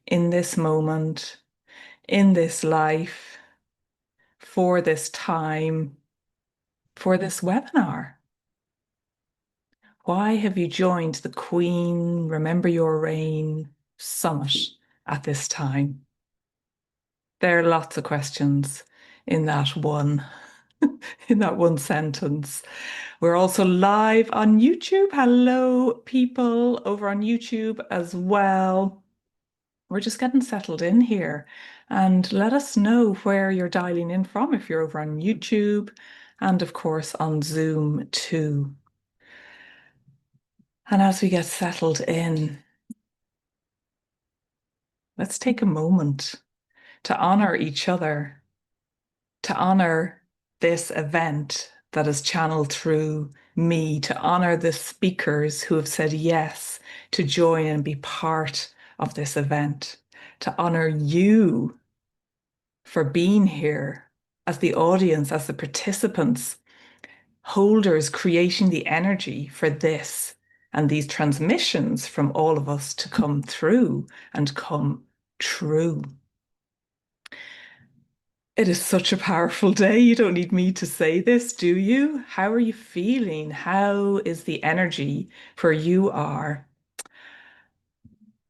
in this moment, in this life, for this time, for this webinar? Why have you joined the Queen Remember Your Reign Summit at this time? There are lots of questions in that one in that one sentence. We're also live on YouTube. Hello, people over on YouTube as well. We're just getting settled in here, and let us know where you're dialing in from if you're over on YouTube and of course on Zoom too. And as we get settled in, let's take a moment to honor each other, to honor this event that is channeled through me, to honor the speakers who have said yes to join and be part of this event, to honor you for being here as the audience, as the participants, holders, creating the energy for this and these transmissions from all of us to come through and come true. It is such a powerful day. You don't need me to say this, do you? How are you feeling? How is the energy where you are?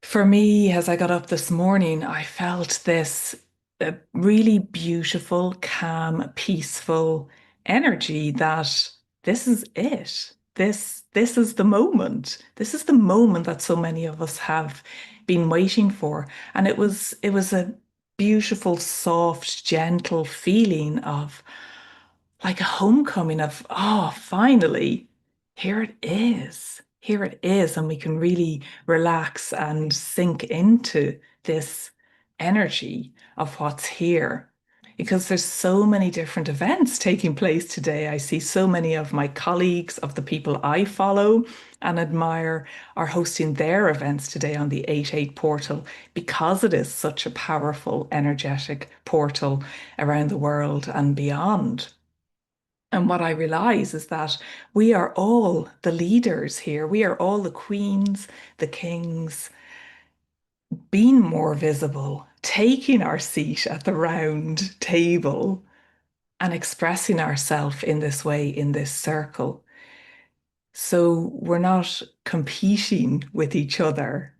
For me, as I got up this morning, I felt this really beautiful, calm, peaceful energy that this is it. This is the moment. This is the moment that so many of us have been waiting for. And it was a beautiful, soft, gentle feeling of like a homecoming of, oh, finally, here it is. Here it is. And we can really relax and sink into this energy of what's here. Because there's so many different events taking place today. I see so many of my colleagues, of the people I follow and admire, are hosting their events today on the 8/8 portal because it is such a powerful, energetic portal around the world and beyond. And what I realize is that we are all the leaders here. We are all the queens, the kings, being more visible, taking our seat at the round table and expressing ourselves in this way, in this circle. So we're not competing with each other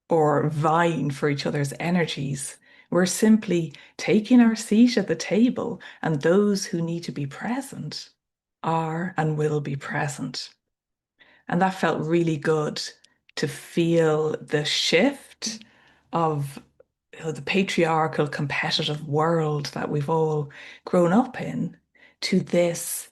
or vying for each other's energies. We're simply taking our seat at the table, and those who need to be present are and will be present. And that felt really good to feel the shift of the patriarchal, competitive world that we've all grown up in to this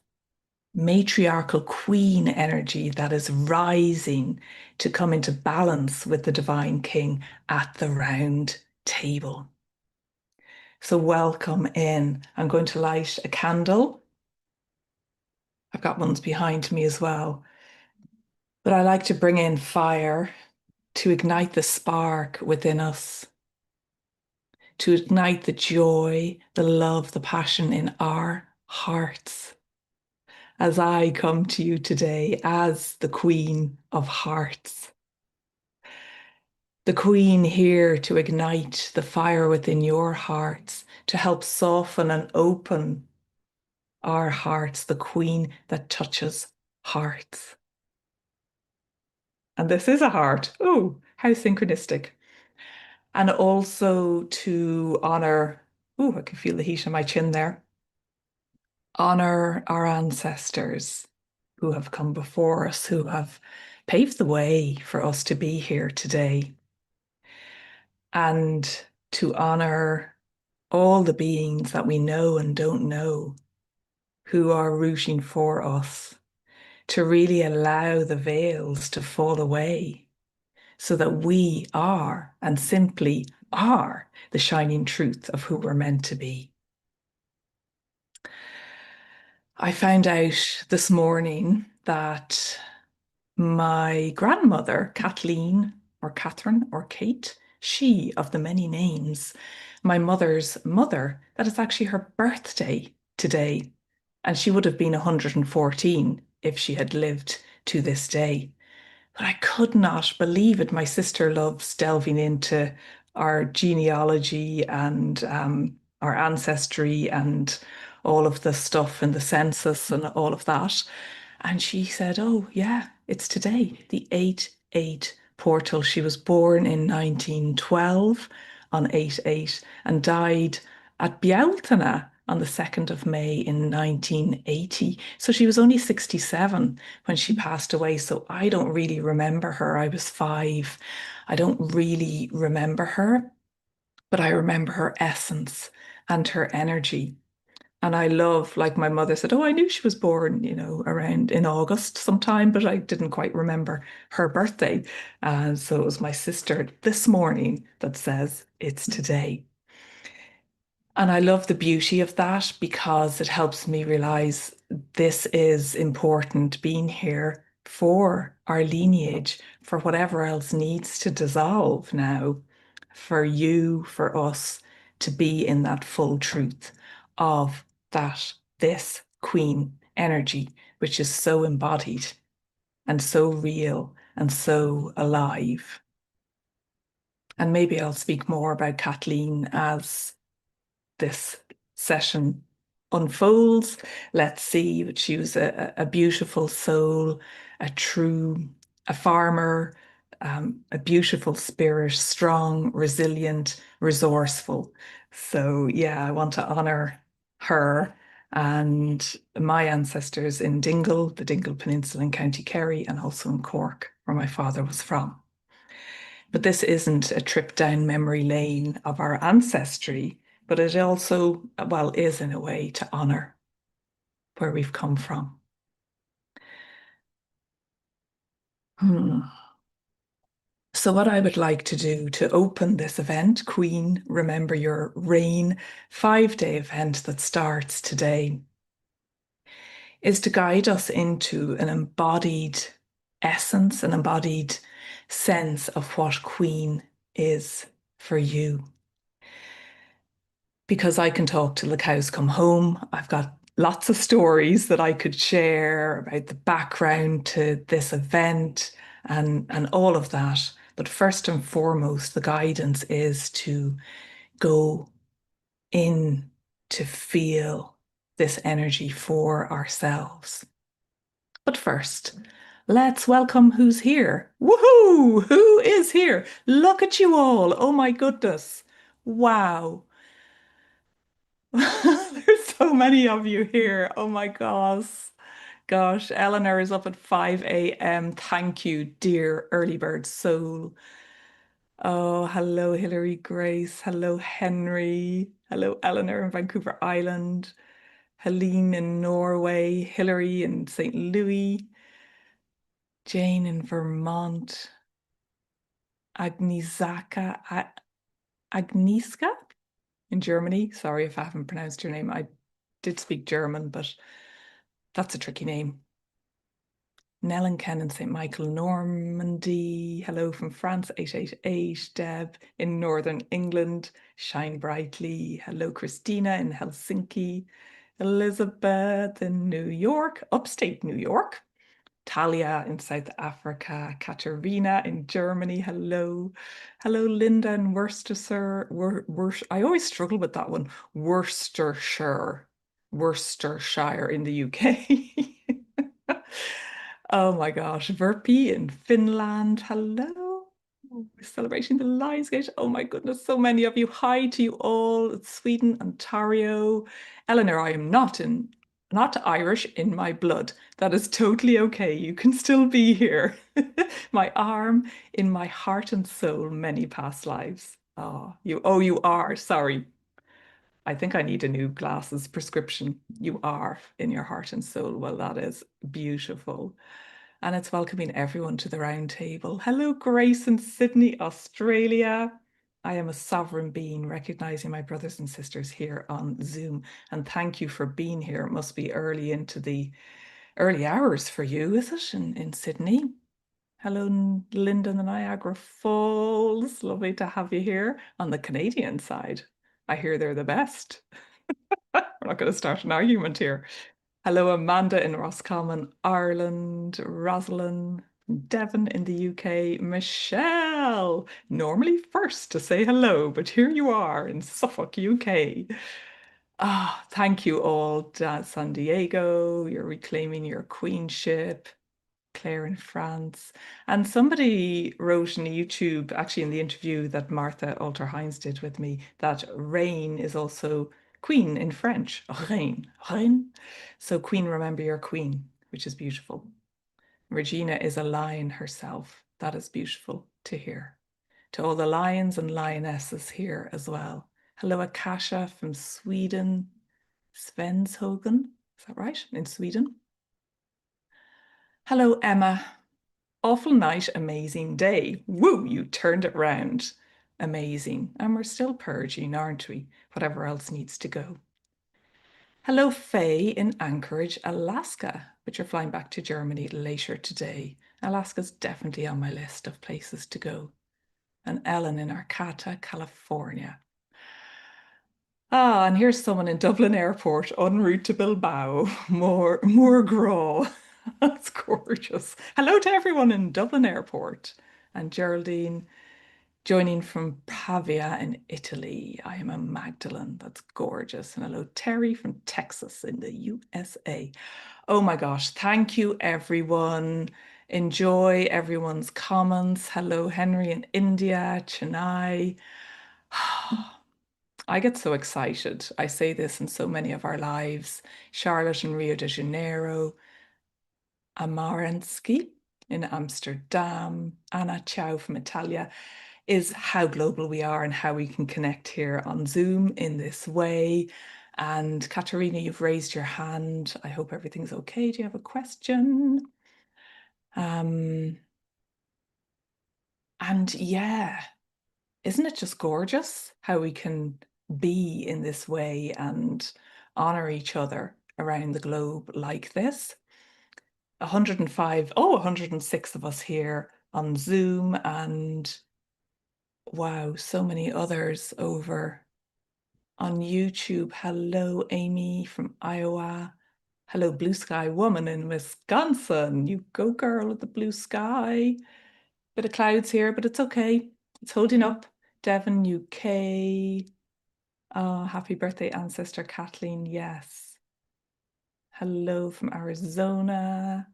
matriarchal queen energy that is rising to come into balance with the divine king at the round table. So welcome in. I'm going to light a candle. I've got ones behind me as well. But I like to bring in fire to ignite the spark within us, to ignite the joy, the love, the passion in our hearts. As I come to you today as the Queen of Hearts, the Queen here to ignite the fire within your hearts, to help soften and open our hearts, the Queen that touches hearts. And this is a heart. Oh, how synchronistic. And also to honor, oh, I can feel the heat on my chin there. Honor our ancestors who have come before us, who have paved the way for us to be here today. And to honor all the beings that we know and don't know who are rooting for us, to really allow the veils to fall away so that we are and simply are the shining truth of who we're meant to be. I found out this morning that my grandmother, Kathleen or Catherine or Kate, she of the many names, my mother's mother, that is actually her birthday today. And she would have been 114 if she had lived to this day. But I could not believe it. My sister loves delving into our genealogy and our ancestry and all of the stuff in the census and all of that. And she said, "Oh, yeah, it's today, the 8-8 portal." She was born in 1912 on 8-8 and died at Bealtaine on the 2nd of May in 1980. So she was only 67 when she passed away. So I don't really remember her. I was 5. I don't really remember her, but I remember her essence and her energy. And I love, like my mother said, "Oh, I knew she was born, around in August sometime, but I didn't quite remember her birthday." And so it was my sister this morning that says it's today. And I love the beauty of that because it helps me realize this is important being here for our lineage, for whatever else needs to dissolve now, for you, for us to be in that full truth of that, this queen energy, which is so embodied and so real and so alive. And maybe I'll speak more about Kathleen as this session unfolds. Let's see. But she was a beautiful soul, a true, a farmer, a beautiful spirit, strong, resilient, resourceful. So, yeah, I want to honor her and my ancestors in Dingle, the Dingle Peninsula in County Kerry, and also in Cork, where my father was from. But this isn't a trip down memory lane of our ancestry, but it also, well, is in a way to honor where we've come from. Hmm. So, what I would like to do to open this event, Queen, Remember Your Reign 5-day event that starts today, is to guide us into an embodied essence, an embodied sense of what Queen is for you. Because I can talk till the cows come home. I've got lots of stories that I could share about the background to this event and all of that. But first and foremost, the guidance is to go in to feel this energy for ourselves. But first, let's welcome who's here. Woohoo! Who is here? Look at you all. Oh my goodness. Wow. There's so many of you here. Oh my gosh. Gosh, Eleanor is up at 5 a.m. Thank you, dear early bird soul. Oh, hello, Hilary Grace. Hello, Henry. Hello, Eleanor in Vancouver Island. Helene in Norway. Hilary in St. Louis. Jane in Vermont. Agnieszka, Agnieszka in Germany. Sorry if I haven't pronounced your name. I did speak German, but that's a tricky name. Nell and Ken in St. Michael, Normandy. Hello from France, 888. Deb in Northern England. Shine brightly. Hello, Christina in Helsinki. Elizabeth in New York, upstate New York. Talia in South Africa. Katerina in Germany. Hello. Hello, Linda in Worcestershire. I always struggle with that one. Worcestershire. Worcestershire in the UK. Oh my gosh, Verpi in Finland. Hello. We're celebrating the Lionsgate. Oh my goodness, so many of you. Hi to you all. It's Sweden, Ontario. Eleanor, I am not Irish in my blood. That is totally okay. You can still be here. My arm in my heart and soul, many past lives. You are. Sorry. I think I need a new glasses prescription. You are in your heart and soul. Well, that is beautiful. And it's welcoming everyone to the round table. Hello, Grace in Sydney, Australia. I am a sovereign being, recognizing my brothers and sisters here on Zoom. And thank you for being here. It must be early into the early hours for you, is it, in Sydney? Hello, Linda in the Niagara Falls. Lovely to have you here on the Canadian side. I hear they're the best. We're not going to start an argument here. Hello, Amanda in Roscommon, Ireland. Rosalind Devon in the UK, Michelle, normally first to say hello, but here you are in Suffolk, UK. Ah, thank you all, San Diego. You're reclaiming your queenship. Claire in France. And somebody wrote in YouTube, actually in the interview that Martha Alter Hines did with me, that reign is also queen in French. Reine, reine. So queen, remember your queen, which is beautiful. Regina is a lion herself. That is beautiful to hear. To all the lions and lionesses here as well. Hello, Akasha from Sweden. Svenshogen, is that right? In Sweden. Hello, Emma. Awful night, amazing day. Woo, you turned it round. Amazing. And we're still purging, aren't we? Whatever else needs to go. Hello, Faye in Anchorage, Alaska. But you're flying back to Germany later today. Alaska's definitely on my list of places to go. And Ellen in Arcata, California. Ah, and here's someone in Dublin Airport en route to Bilbao. More Graw. That's gorgeous. Hello to everyone in Dublin Airport. And Geraldine joining from Pavia in Italy. I am a Magdalene. That's gorgeous. And hello, Terry from Texas in the USA. Oh my gosh. Thank you, everyone. Enjoy everyone's comments. Hello, Henry in India, Chennai. I get so excited. I say this in so many of our lives. Charlotte in Rio de Janeiro, Amarensky in Amsterdam, Anna Ciao from Italia, is how global we are and how we can connect here on Zoom in this way. And Katerina, you've raised your hand. I hope everything's okay. Do you have a question? And yeah, isn't it just gorgeous how we can be in this way and honor each other around the globe like this? 105, 106 of us here on Zoom, and wow, so many others over on YouTube. Hello, Amy from Iowa. Hello, Blue Sky Woman in Wisconsin. You go, girl, with the blue sky. Bit of clouds here, but it's okay. It's holding up. Devon, UK. Oh, happy birthday, ancestor Kathleen. Yes. Hello from Arizona.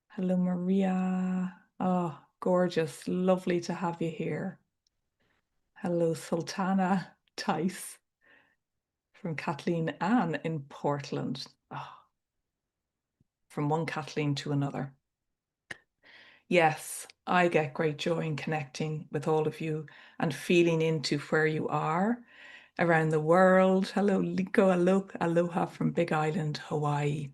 Hello, Maria. Oh, gorgeous. Lovely to have you here. Hello, Sultana Tice from Kathleen Ann in Portland. Oh, from one Kathleen to another. Yes, I get great joy in connecting with all of you and feeling into where you are around the world. Hello, Liko, aloha from Big Island, Hawaii.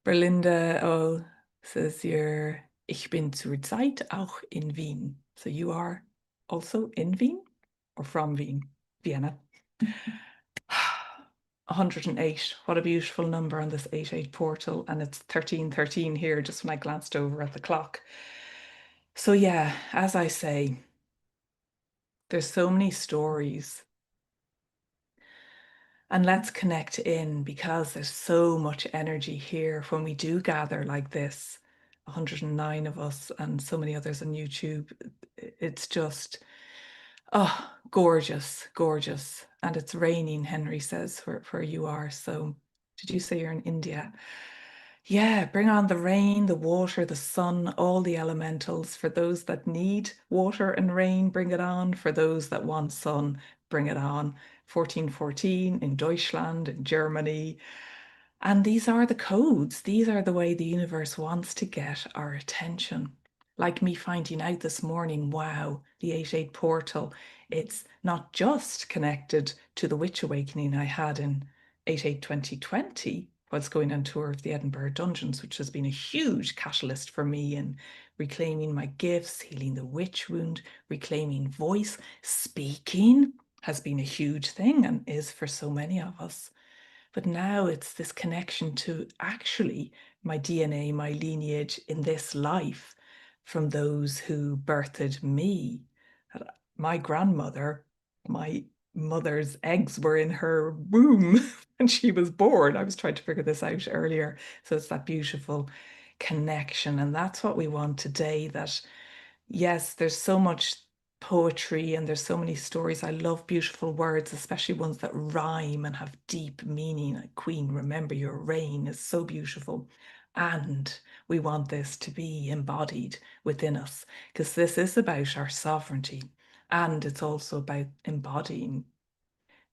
Berlinda, oh, says you're, ich bin zurzeit auch in Wien. So you are also in Wien or from Wien, Vienna. 108. What a beautiful number on this 88 portal. And it's 1313 here, just when I glanced over at the clock. So yeah, as I say, there's so many stories. And let's connect in because there's so much energy here when we do gather like this. 109 of us and so many others on YouTube. It's just, oh, gorgeous, gorgeous. And it's raining, Henry says, where you are. So did you say you're in India? Yeah, bring on the rain, the water, the sun, all the elementals. For those that need water and rain, bring it on. For those that want sun, bring it on. 1414 in Deutschland, in Germany. And these are the codes. These are the way the universe wants to get our attention. Like me finding out this morning, wow, the 88 portal, it's not just connected to the witch awakening I had in 88 2020 whilst going on tour of the Edinburgh Dungeons, which has been a huge catalyst for me in reclaiming my gifts, healing the witch wound, reclaiming voice, speaking has been a huge thing and is for so many of us. But now it's this connection to actually my DNA, my lineage in this life from those who birthed me. My grandmother, my mother's eggs were in her womb when she was born. I was trying to figure this out earlier. So it's that beautiful connection. And that's what we want today. That, yes, there's so much poetry and there's so many stories. I love beautiful words, especially ones that rhyme and have deep meaning. Like Queen, remember your reign is so beautiful. And we want this to be embodied within us because this is about our sovereignty. And it's also about embodying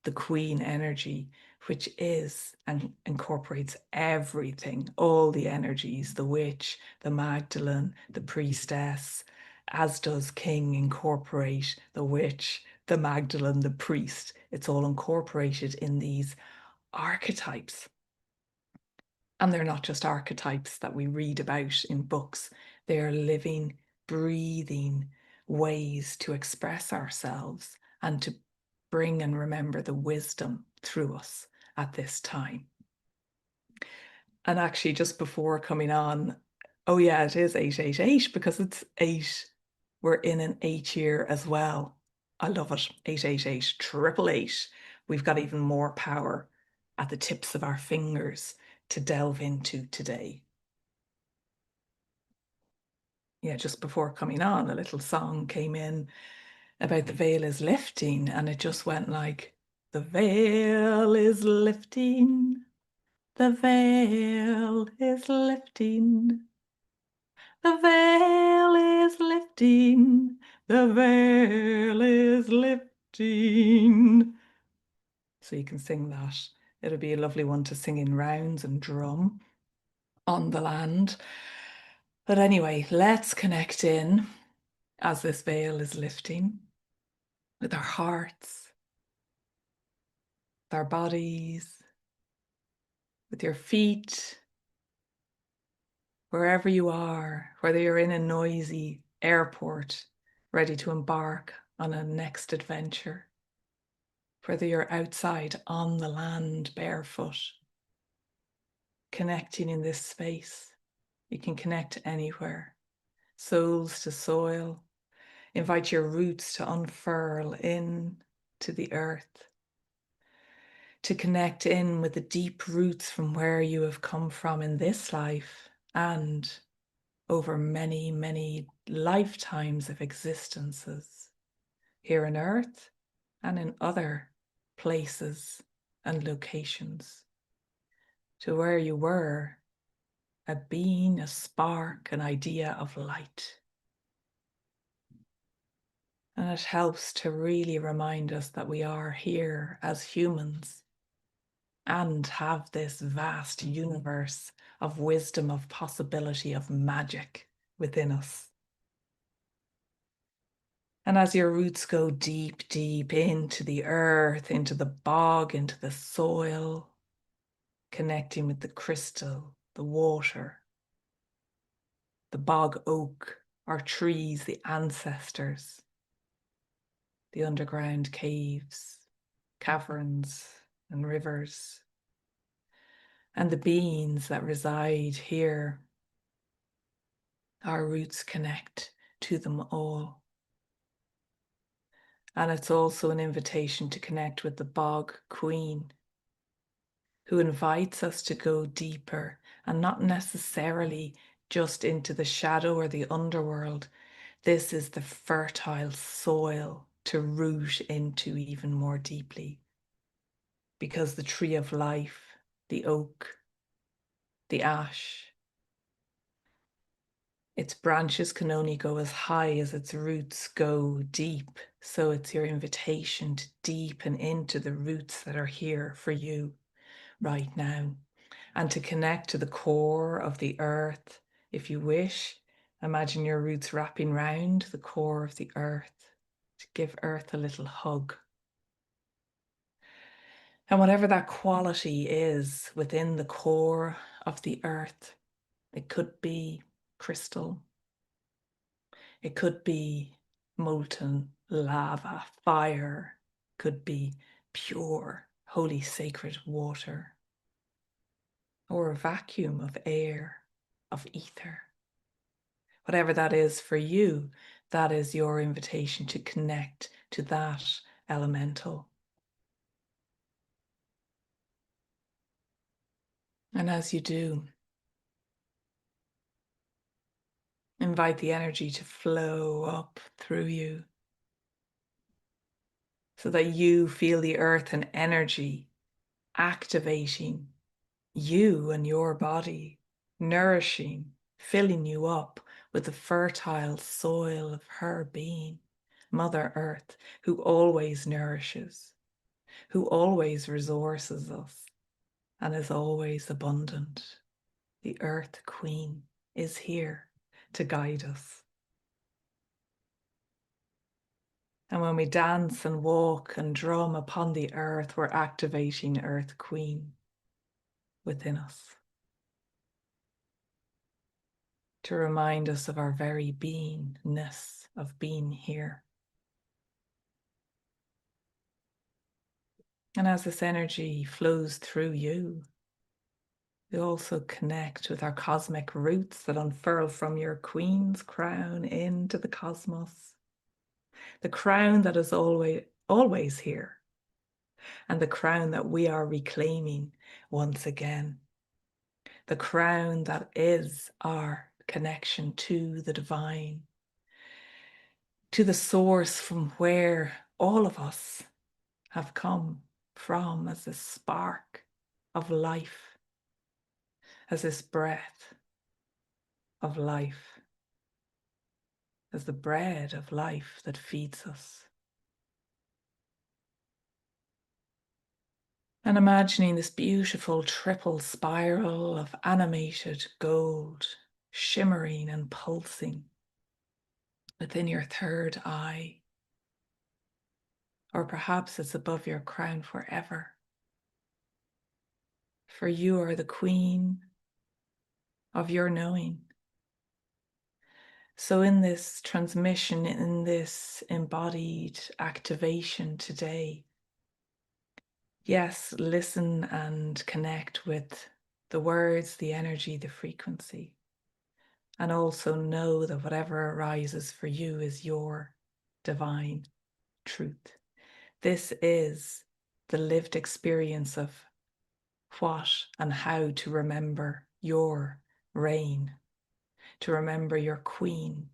the Queen energy, which is and incorporates everything, all the energies, the witch, the Magdalene, the priestess, as does King incorporate the witch, the Magdalene, the priest. It's all incorporated in these archetypes. And they're not just archetypes that we read about in books, they are living, breathing ways to express ourselves and to bring and remember the wisdom through us at this time. And actually, just before coming on, oh, yeah, it is 888 because it's 8. We're in an 8 year as well. I love it. 888, 888. We've got even more power at the tips of our fingers to delve into today. Yeah, just before coming on, a little song came in about the veil is lifting, and it just went like, the veil is lifting, the veil is lifting, the veil is lifting, the veil is lifting. So you can sing that. It'll be a lovely one to sing in rounds and drum on the land. But anyway, let's connect in as this veil is lifting with our hearts, with our bodies, with your feet, wherever you are, whether you're in a noisy airport ready to embark on a next adventure, whether you're outside on the land barefoot, connecting in this space. You can connect anywhere, soles to soil. Invite your roots to unfurl in to the earth, to connect in with the deep roots from where you have come from in this life and over many, many lifetimes of existences here on earth and in other places and locations, to where you were a being, a spark, an idea of light. And it helps to really remind us that we are here as humans and have this vast universe of wisdom, of possibility, of magic within us. And as your roots go deep, deep into the earth, into the bog, into the soil, connecting with the crystal, the water, the bog oak, our trees, the ancestors, the underground caves, caverns, and rivers, and the beings that reside here, our roots connect to them all. And it's also an invitation to connect with the bog queen, who invites us to go deeper and not necessarily just into the shadow or the underworld. This is the fertile soil to root into even more deeply. Because the tree of life, the oak, the ash, its branches can only go as high as its roots go deep. So it's your invitation to deepen into the roots that are here for you right now and to connect to the core of the earth. If you wish, imagine your roots wrapping round the core of the earth to give earth a little hug. And whatever that quality is within the core of the earth, it could be crystal, it could be molten lava, fire, could be pure, holy, sacred water, or a vacuum of air, of ether. Whatever that is for you, that is your invitation to connect to that elemental. And as you do, Invite the energy to flow up through you so that you feel the earth and energy activating you and your body, nourishing, filling you up with the fertile soil of her being, Mother Earth, who always nourishes, who always resources us and is always abundant. The Earth Queen is here to guide us. And when we dance and walk and drum upon the earth, we're activating Earth Queen within us to remind us of our very beingness, of being here. And as this energy flows through you, we also connect with our cosmic roots that unfurl from your queen's crown into the cosmos. The crown that is always here, and the crown that we are reclaiming once again. The crown that is our connection to the divine, to the source from where all of us have come from as a spark of life, as this breath of life, as the bread of life that feeds us. And imagining this beautiful triple spiral of animated gold, shimmering and pulsing within your third eye. Or perhaps it's above your crown forever. For you are the queen of your knowing. So in this transmission, in this embodied activation today, yes, listen and connect with the words, the energy, the frequency. And also know that whatever arises for you is your divine truth. This is the lived experience of what and how to remember your reign, to remember your queen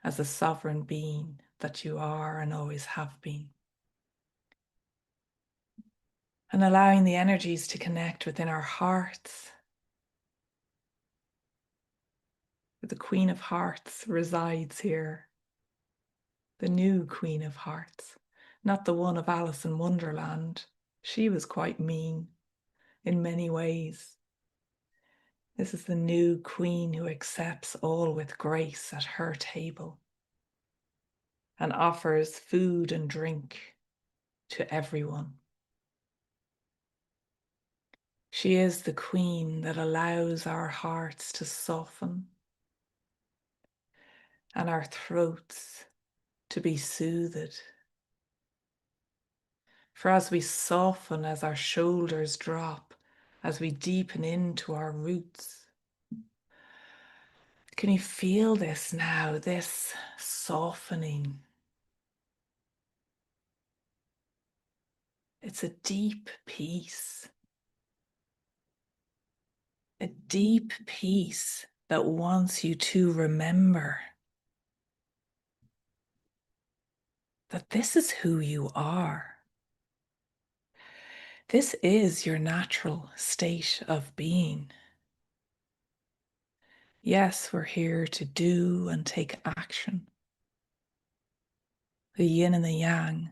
as a sovereign being that you are and always have been. And allowing the energies to connect within our hearts. The Queen of Hearts resides here. The new Queen of Hearts, not the one of Alice in Wonderland. She was quite mean in many ways. This is the new Queen who accepts all with grace at her table and offers food and drink to everyone. She is the Queen that allows our hearts to soften and our throats to be soothed. For as we soften, as our shoulders drop, as we deepen into our roots, can you feel this now, this softening? It's a deep peace. A deep peace that wants you to remember that this is who you are. This is your natural state of being. Yes, we're here to do and take action. The yin and the yang,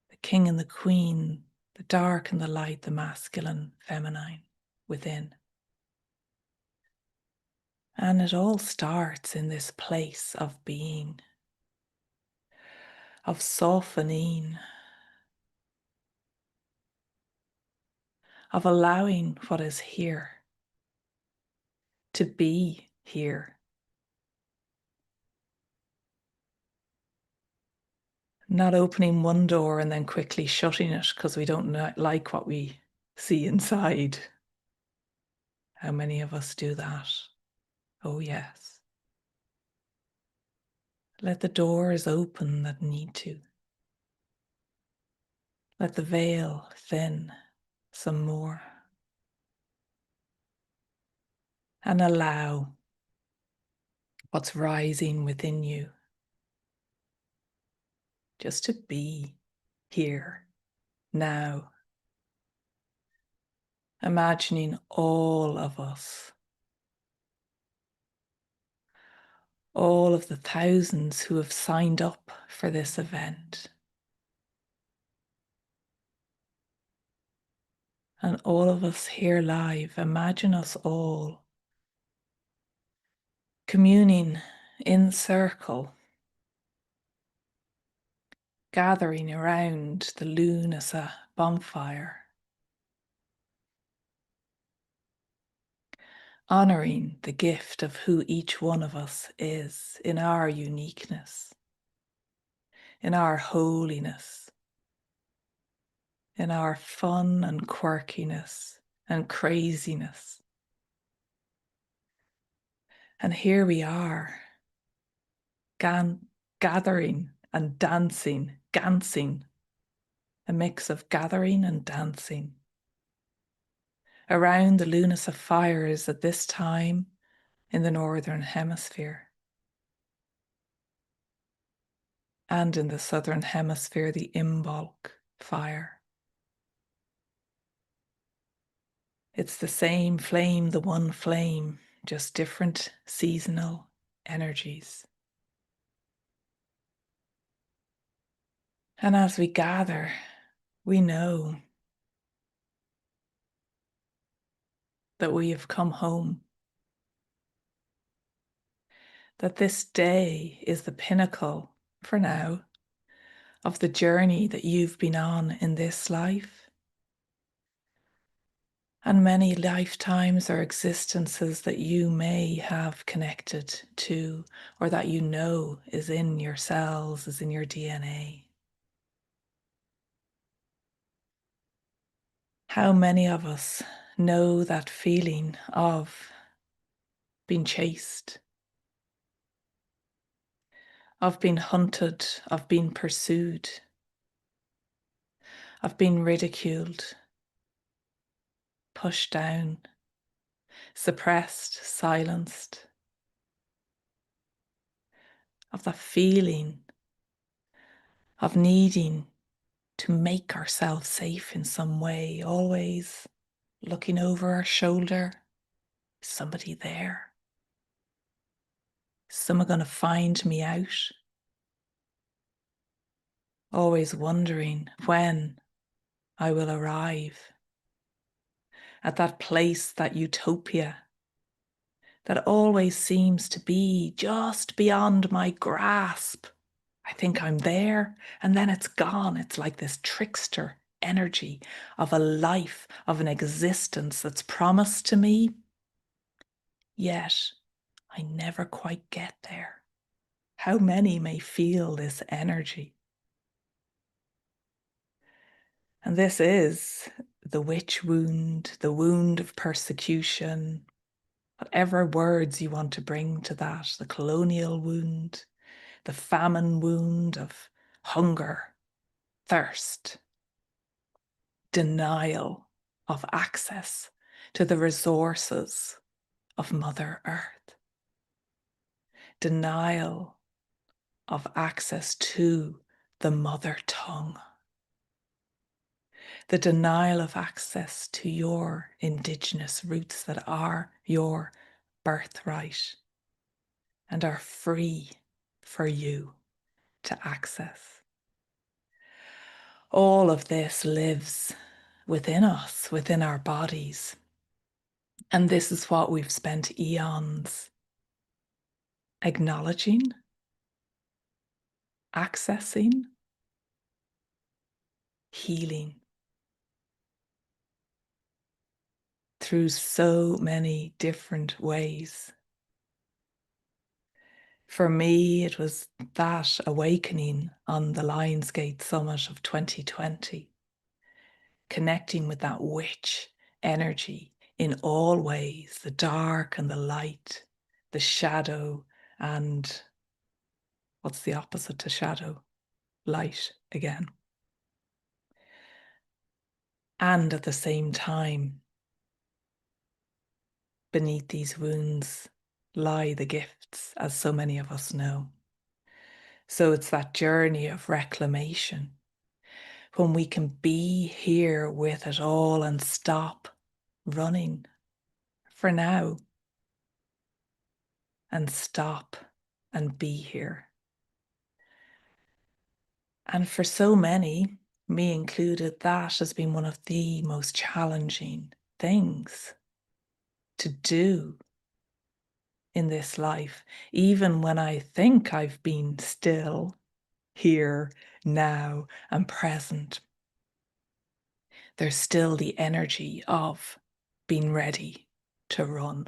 the king and the queen, the dark and the light, the masculine, feminine within. And it all starts in this place of being, of softening, of allowing what is here to be here. Not opening one door and then quickly shutting it because we don't like what we see inside. How many of us do that? Oh, yes. Let the doors open that need to. Let the veil thin some more. And allow what's rising within you, just to be here now, imagining all of us, all of the thousands who have signed up for this event, and all of us here live. Imagine us all communing in circle, gathering around the Lunasa bonfire, honoring the gift of who each one of us is in our uniqueness, in our holiness, in our fun and quirkiness and craziness. And here we are, gathering and dancing, a mix of gathering and dancing around the Lunasa fires at this time in the Northern Hemisphere. And in the Southern Hemisphere, the Imbolc fire. It's the same flame, the one flame, just different seasonal energies. And as we gather, we know that we have come home, that this day is the pinnacle, for now, of the journey that you've been on in this life, and many lifetimes or existences that you may have connected to, or that you know is in your cells, is in your DNA. How many of us know that feeling of being chased, of being hunted, of being pursued, of being ridiculed, pushed down, suppressed, silenced, of that feeling of needing to make ourselves safe in some way, always looking over our shoulder. Is somebody there? Is someone going to find me out? Always wondering when I will arrive at that place, that utopia that always seems to be just beyond my grasp. I think I'm there, and then it's gone. It's like this trickster energy of a life, of an existence that's promised to me, yet I never quite get there. How many may feel this energy? And this is the witch wound, the wound of persecution, whatever words you want to bring to that, the colonial wound, the famine wound of hunger, thirst, denial of access to the resources of Mother Earth, denial of access to the mother tongue, the denial of access to your indigenous roots that are your birthright and are free for you to access. All of this lives within us, within our bodies. And this is what we've spent eons acknowledging, accessing, healing through so many different ways. For me, it was that awakening on the Lionsgate Summit of 2020, connecting with that witch energy in all ways, the dark and the light, the shadow and what's the opposite to shadow? Light again. And at the same time, beneath these wounds lie the gifts, as so many of us know. So it's that journey of reclamation when we can be here with it all and stop running for now and stop and be here. And for so many, me included, that has been one of the most challenging things to do in this life, even when I think I've been still, here, now, and present. There's still the energy of being ready to run.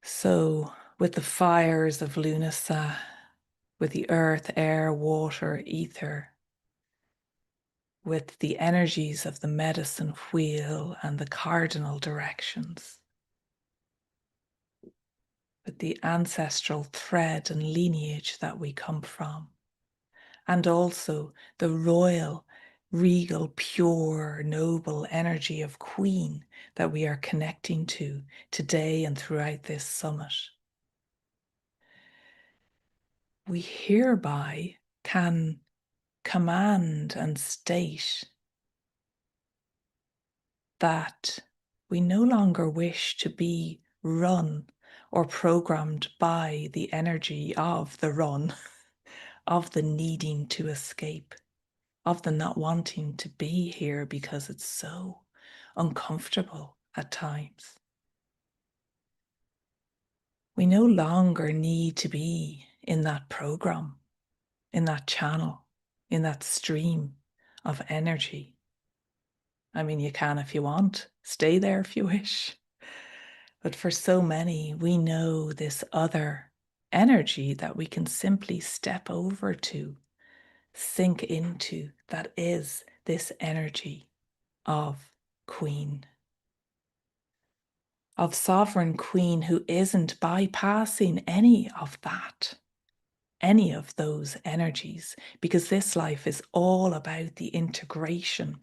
So, with the fires of Lunasa, with the earth, air, water, ether, with the energies of the medicine wheel and the cardinal directions, with the ancestral thread and lineage that we come from, and also the royal, regal, pure, noble energy of Queen that we are connecting to today and throughout this summit. We hereby can command and state that we no longer wish to be run or programmed by the energy of the run, of the needing to escape, of the not wanting to be here because it's so uncomfortable at times. We no longer need to be in that program, in that channel, in that stream of energy. I mean, you can if you want, stay there if you wish. But for so many, we know this other energy that we can simply step over to, sink into, that is this energy of Queen, of sovereign Queen who isn't bypassing any of that, any of those energies, because this life is all about the integration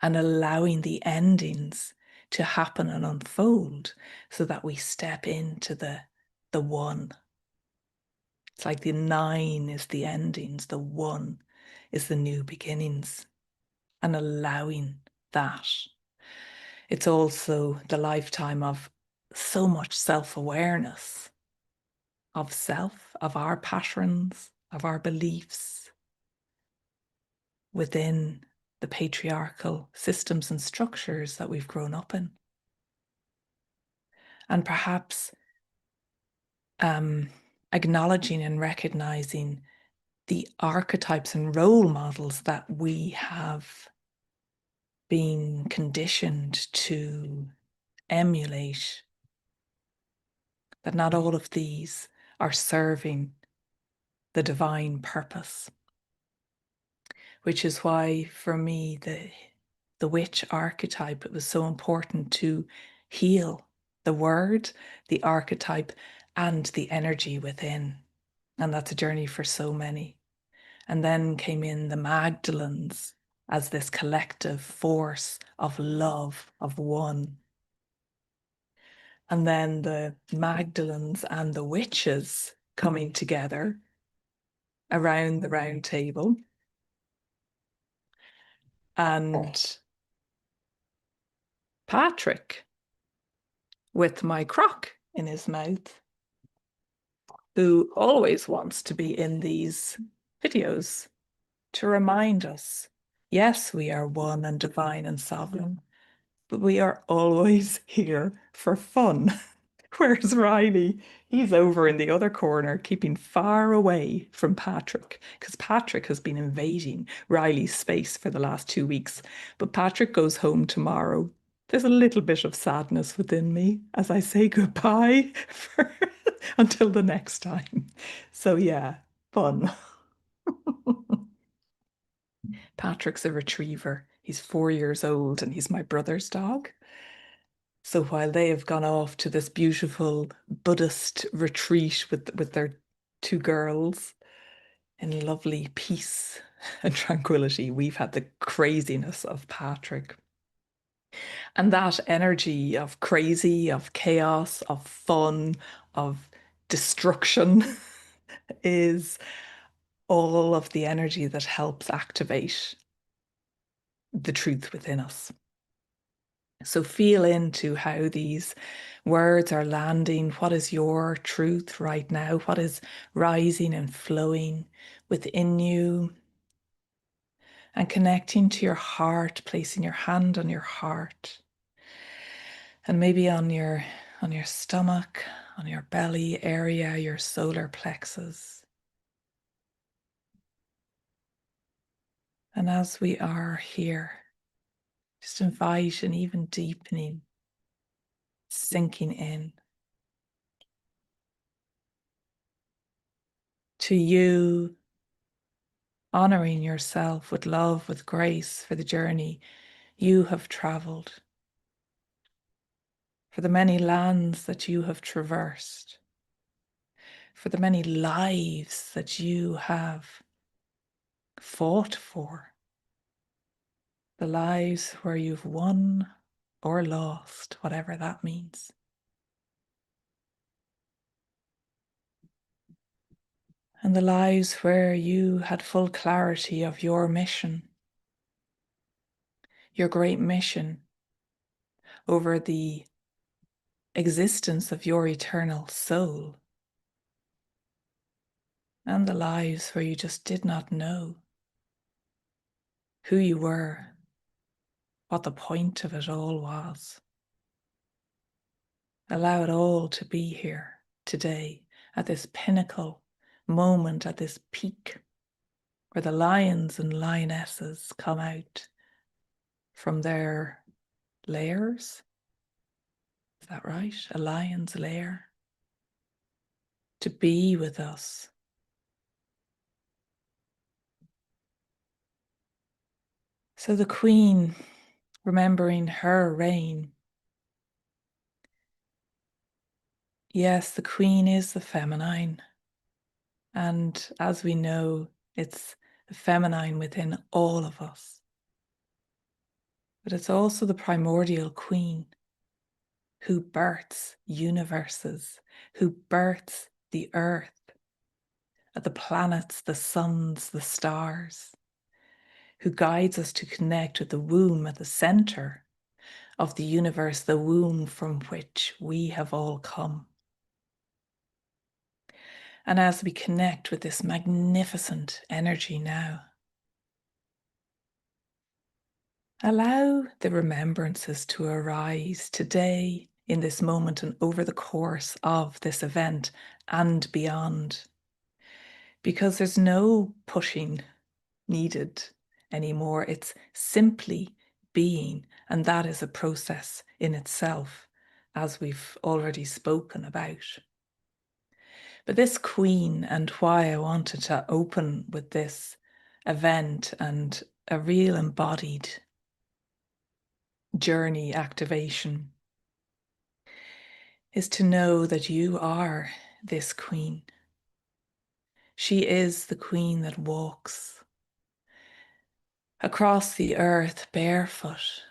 and allowing the endings to happen and unfold so that we step into the one. It's like the 9 is the endings, the 1 is the new beginnings, and allowing that. It's also the lifetime of so much self-awareness of self, of our patterns, of our beliefs within the patriarchal systems and structures that we've grown up in. And perhaps acknowledging and recognizing the archetypes and role models that we have been conditioned to emulate, that not all of these are serving the divine purpose, which is why for me the witch archetype, it was so important to heal the word, the archetype, and the energy within. And that's a journey for so many. And then came in the Magdalens as this collective force of love, of one. And then the Magdalens and the witches coming together around the round table. And Patrick with my crock in his mouth, who always wants to be in these videos to remind us, yes, we are one and divine and sovereign, but we are always here for fun. Whereas Riley, he's over in the other corner, keeping far away from Patrick, because Patrick has been invading Riley's space for the last 2 weeks. But Patrick goes home tomorrow. There's a little bit of sadness within me as I say goodbye until the next time. So yeah, fun. Patrick's a retriever. He's 4 years old and he's my brother's dog. So while they have gone off to this beautiful Buddhist retreat with their 2 girls in lovely peace and tranquility, we've had the craziness of Patrick. And that energy of crazy, of chaos, of fun, of destruction is all of the energy that helps activate the truth within us. So feel into how these words are landing. What is your truth right now? What is rising and flowing within you? And connecting to your heart, placing your hand on your heart and maybe on your stomach, on your belly area, your solar plexus. And as we are here, just invite an even deepening, sinking in to you, honoring yourself with love, with grace for the journey you have traveled, for the many lands that you have traversed, for the many lives that you have fought for, the lives where you've won or lost, whatever that means. And the lives where you had full clarity of your mission, your great mission over the existence of your eternal soul. And the lives where you just did not know who you were, what the point of it all was. Allow it all to be here today at this pinnacle moment, at this peak where the lions and lionesses come out from their lairs. Is that right? A lion's lair. To be with us. So the Queen, remembering her reign. Yes, the Queen is the feminine. And as we know, it's the feminine within all of us. But it's also the primordial Queen who births universes, who births the earth, the planets, the suns, the stars, who guides us to connect with the womb at the center of the universe, the womb from which we have all come. And as we connect with this magnificent energy now, allow the remembrances to arise today in this moment and over the course of this event and beyond. Because there's no pushing needed anymore. It's simply being, and that is a process in itself, as we've already spoken about. But this Queen, and why I wanted to open with this event and a real embodied journey activation, is to know that you are this Queen. She is the Queen that walks across the earth barefoot,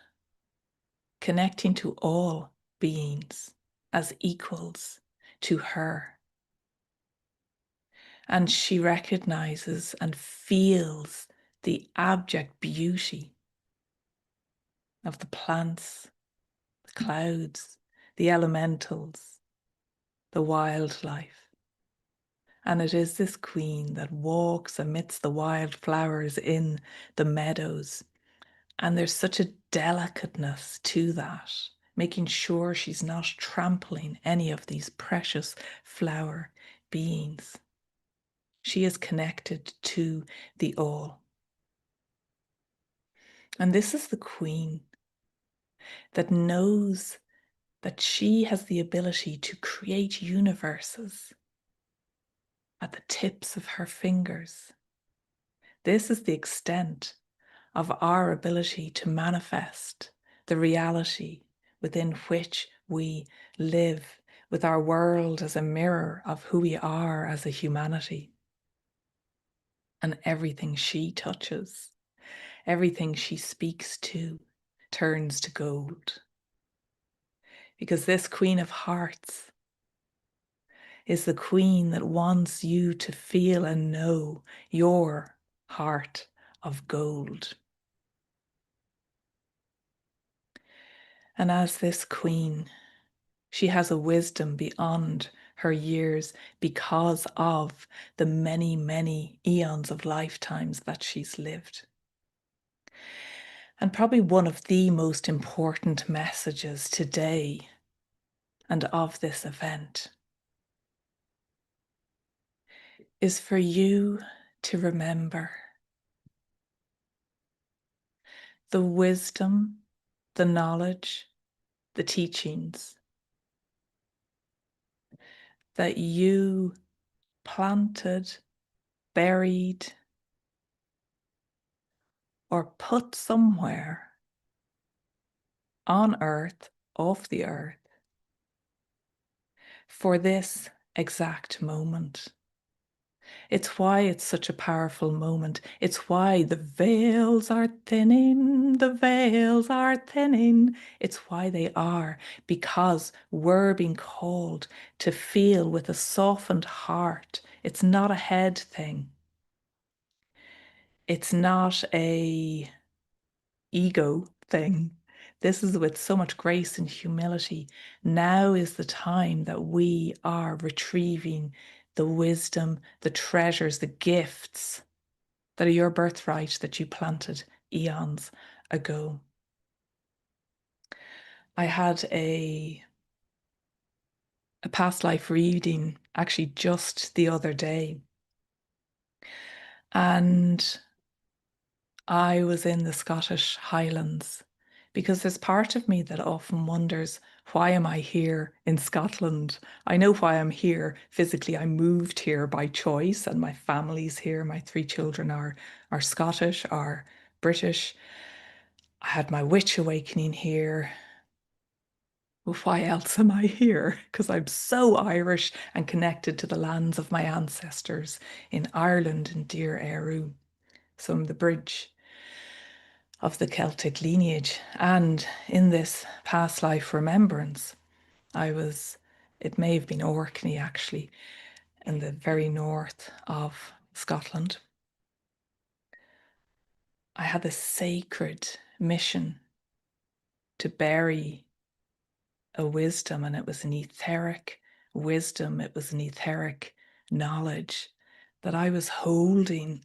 connecting to all beings as equals to her. And she recognizes and feels the abject beauty of the plants, the clouds, the elementals, the wildlife. And it is this Queen that walks amidst the wildflowers in the meadows. And there's such a delicateness to that, making sure she's not trampling any of these precious flower beings. She is connected to the all. And this is the Queen that knows that she has the ability to create universes at the tips of her fingers. This is the extent of our ability to manifest the reality within which we live, with our world as a mirror of who we are as a humanity. And everything she touches, everything she speaks to turns to gold. Because this Queen of Hearts is the queen that wants you to feel and know your heart of gold. And as this queen, she has a wisdom beyond her years because of the many, many eons of lifetimes that she's lived. And probably one of the most important messages today and of this event is for you to remember the wisdom, the knowledge, the teachings that you planted, buried, or put somewhere on earth, off the earth, for this exact moment. It's why it's such a powerful moment. It's why the veils are thinning, the veils are thinning. It's why they are, because we're being called to feel with a softened heart. It's not a head thing. It's not a ego thing. This is with so much grace and humility. Now is the time that we are retrieving the wisdom, the treasures, the gifts that are your birthright that you planted eons ago. I had a past life reading actually just the other day. And I was in the Scottish Highlands because there's part of me that often wonders, why am I here in Scotland? I know why I'm here physically. I moved here by choice and my family's here. My 3 children are Scottish, are British. I had my witch awakening here. Well, why else am I here? Because I'm so Irish and connected to the lands of my ancestors in Ireland and Dear Eru. So I'm the bridge of the Celtic lineage. And in this past life remembrance, it may have been Orkney actually, in the very north of Scotland. I had a sacred mission to bury a wisdom, and it was an etheric wisdom, it was an etheric knowledge that I was holding.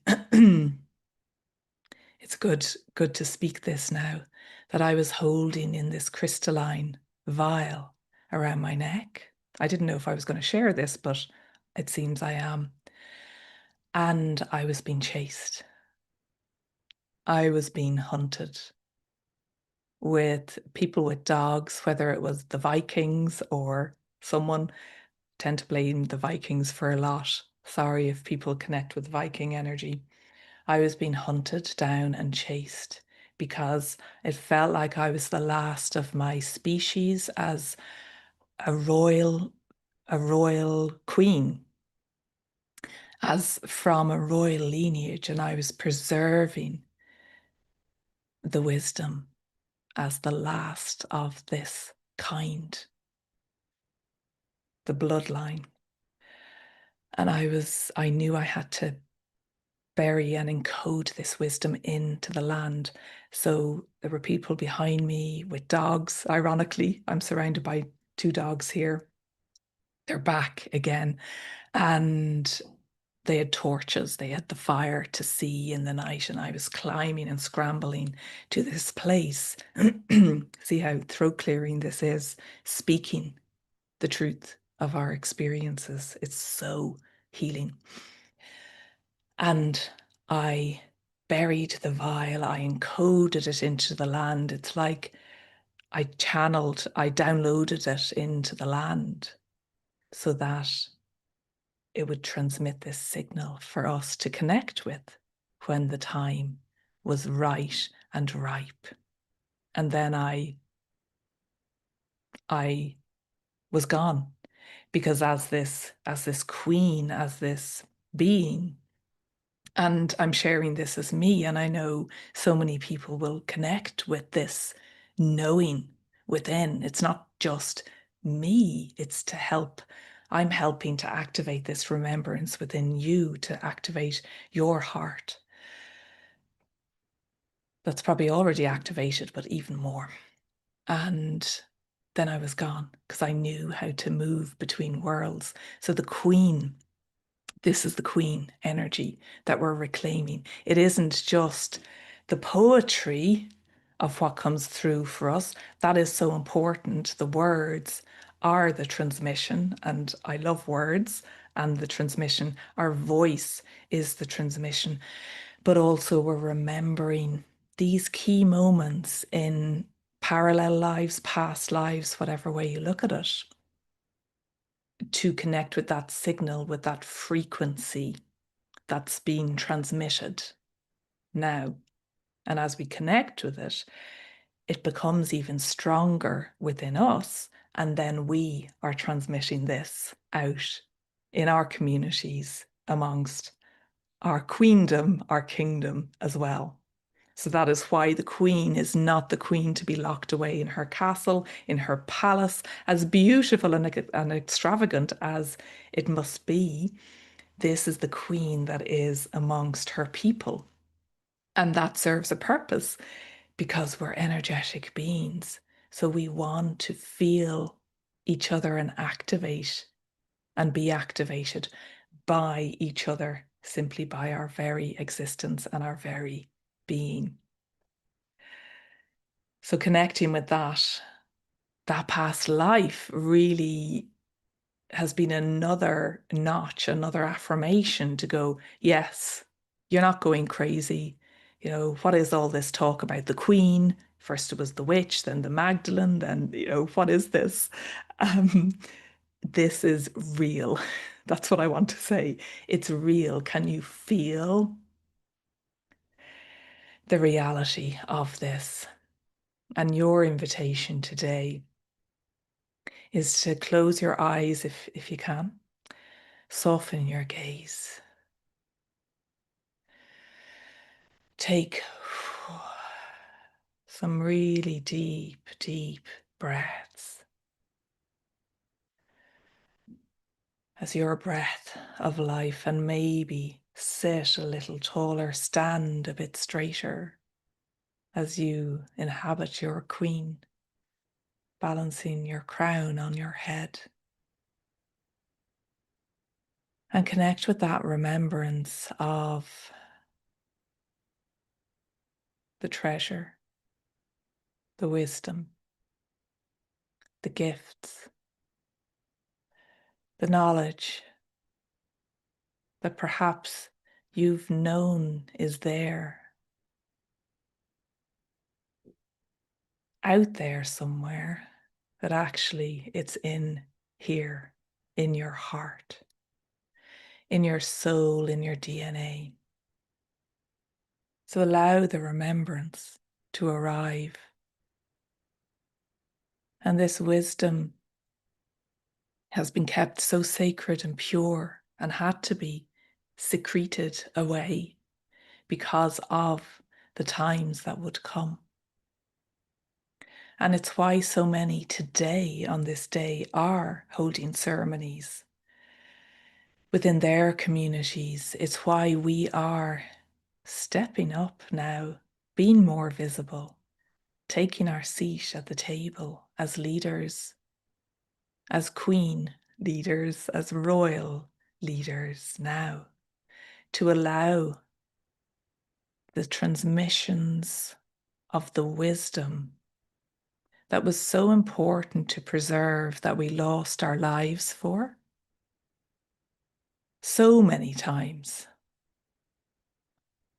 It's good to speak this now, that I was holding in this crystalline vial around my neck. I didn't know if I was going to share this, but it seems I am. And I was being chased. I was being hunted with people with dogs, whether it was the Vikings or someone. Tend to blame the Vikings for a lot. Sorry if people connect with Viking energy. I was being hunted down and chased because it felt like I was the last of my species as a royal queen, as from a royal lineage, and I was preserving the wisdom as the last of this kind, the bloodline. And I knew I had to bury and encode this wisdom into the land. So there were people behind me with dogs. Ironically, I'm surrounded by 2 dogs here. They're back again. And they had torches. They had the fire to see in the night. And I was climbing and scrambling to this place. See how throat clearing this is, speaking the truth of our experiences. It's so healing. And I buried the vial, I encoded it into the land. It's like I downloaded it into the land so that it would transmit this signal for us to connect with when the time was right and ripe. And then I was gone because as this queen, as this being, and I'm sharing this as me, and I know so many people will connect with this knowing within. It's not just me, it's to help. I'm helping to activate this remembrance within you, to activate your heart. That's probably already activated, but even more. And then I was gone because I knew how to move between worlds. So the queen, this is the queen energy that we're reclaiming. It isn't just the poetry of what comes through for us. That is so important. The words are the transmission, and I love words and the transmission. Our voice is the transmission, but also we're remembering these key moments in parallel lives, past lives, whatever way you look at it, to connect with that signal, with that frequency that's being transmitted now. And as we connect with it, it becomes even stronger within us. And then we are transmitting this out in our communities, amongst our queendom, our kingdom as well. So that is why the queen is not the queen to be locked away in her castle, in her palace, as beautiful and extravagant as it must be. This is the queen that is amongst her people. And that serves a purpose because we're energetic beings. So we want to feel each other and activate and be activated by each other, simply by our very existence and our very being. So connecting with that past life really has been another notch, another affirmation to go, yes, you're not going crazy. You know, what is all this talk about the queen? First it was the witch, then the Magdalene, then, what is this? Um, this is real. That's what I want to say. It's real. Can you feel the reality of this? And your invitation today is to close your eyes if you can. Soften your gaze. Take some really deep, deep breaths as your breath of life, and maybe sit a little taller, stand a bit straighter as you inhabit your queen, balancing your crown on your head. And connect with that remembrance of the treasure, the wisdom, the gifts, the knowledge that perhaps you've known is there, out there somewhere, that actually it's in here, in your heart, in your soul, in your DNA. So allow the remembrance to arrive. And this wisdom has been kept so sacred and pure and had to be secreted away because of the times that would come. And it's why so many today, on this day, are holding ceremonies within their communities. It's why we are stepping up now, being more visible, taking our seat at the table as leaders, as queen leaders, as royal leaders now, to allow the transmissions of the wisdom that was so important to preserve, that we lost our lives for so many times.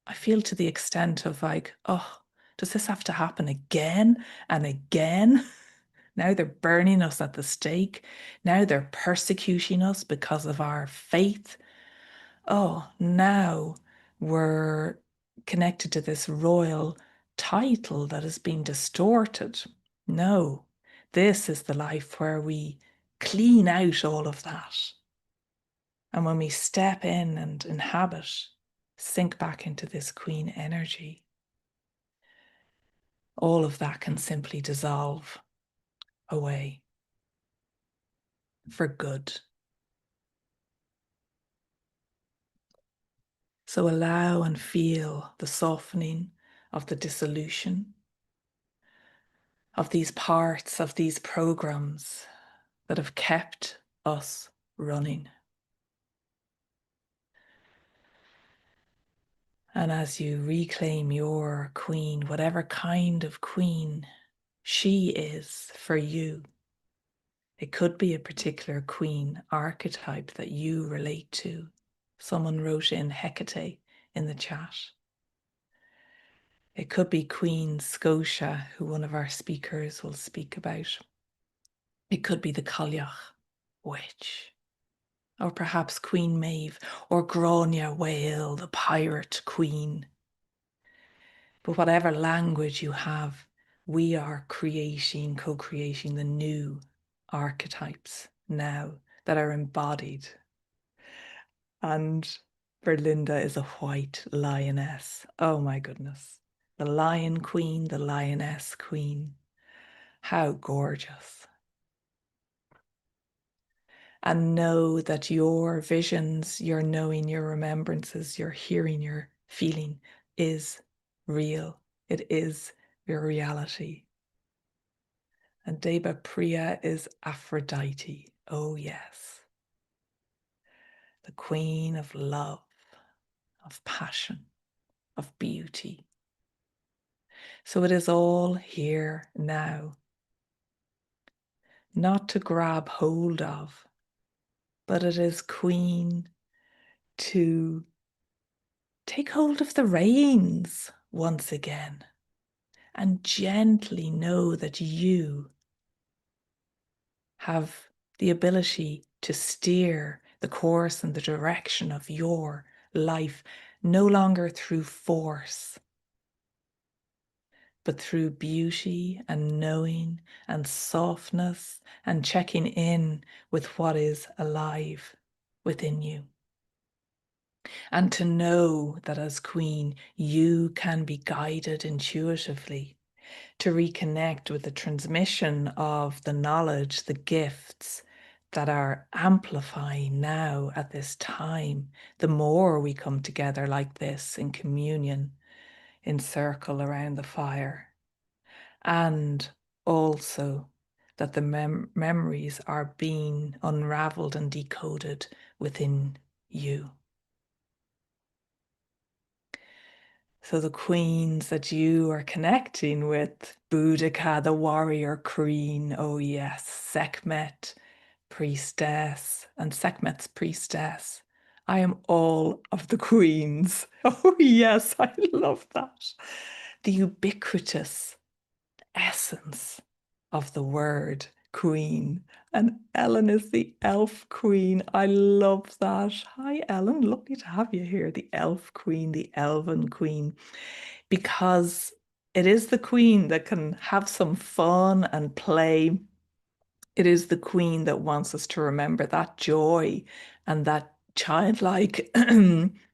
I feel to the extent of like, oh, does this have to happen again and again? Now they're burning us at the stake. Now they're persecuting us because of our faith. Oh, now we're connected to this royal title that has been distorted. No, this is the life where we clean out all of that. And when we step in and inhabit, sink back into this queen energy, all of that can simply dissolve away for good. So allow and feel the softening of the dissolution of these parts of these programs that have kept us running. And as you reclaim your queen, whatever kind of queen she is for you, it could be a particular queen archetype that you relate to. Someone wrote in Hecate in the chat. It could be Queen Scotia, who one of our speakers will speak about. It could be the Cailleach witch, or perhaps Queen Maeve, or Grania Whale, the pirate queen. But whatever language you have, we are creating, co-creating the new archetypes now that are embodied. And Berlinda is a white lioness. Oh my goodness. The lion queen, the lioness queen. How gorgeous. And know that your visions, your knowing, your remembrances, your hearing, your feeling is real. It is your reality. And Deva Priya is Aphrodite. Oh, yes. The queen of love, of passion, of beauty. So it is all here now, not to grab hold of, but it is queen to take hold of the reins once again and gently know that you have the ability to steer the course and the direction of your life, no longer through force, but through beauty and knowing and softness and checking in with what is alive within you. And to know that as queen, you can be guided intuitively to reconnect with the transmission of the knowledge, the gifts that are amplifying now at this time. The more we come together like this in communion, in circle around the fire, and also that the memories are being unraveled and decoded within you. So the queens that you are connecting with, Boudica, the warrior queen, oh yes, Sekhmet, priestess, and Sekhmet's priestess. I am all of the queens. Oh yes, I love that. The ubiquitous essence of the word queen. And Ellen is the elf queen. I love that. Hi, Ellen. Lovely to have you here. The elf queen, the elven queen, because it is the queen that can have some fun and play. It is the queen that wants us to remember that joy and that childlike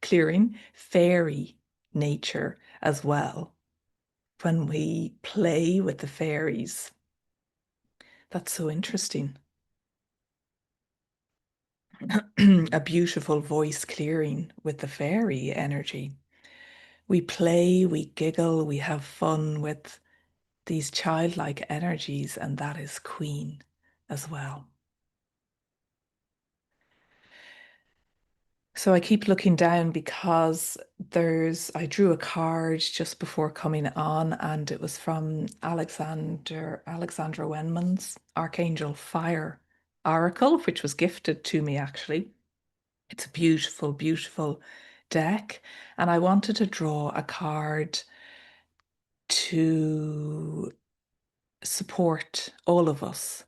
clearing fairy nature as well. When we play with the fairies, that's so interesting. A beautiful voice clearing with the fairy energy. We play, we giggle, we have fun with these childlike energies, and that is queen as well. So I keep looking down because I drew a card just before coming on, and it was from Alexandra Wenman's Archangel Fire Oracle, which was gifted to me actually. It's a beautiful, beautiful deck. And I wanted to draw a card to support all of us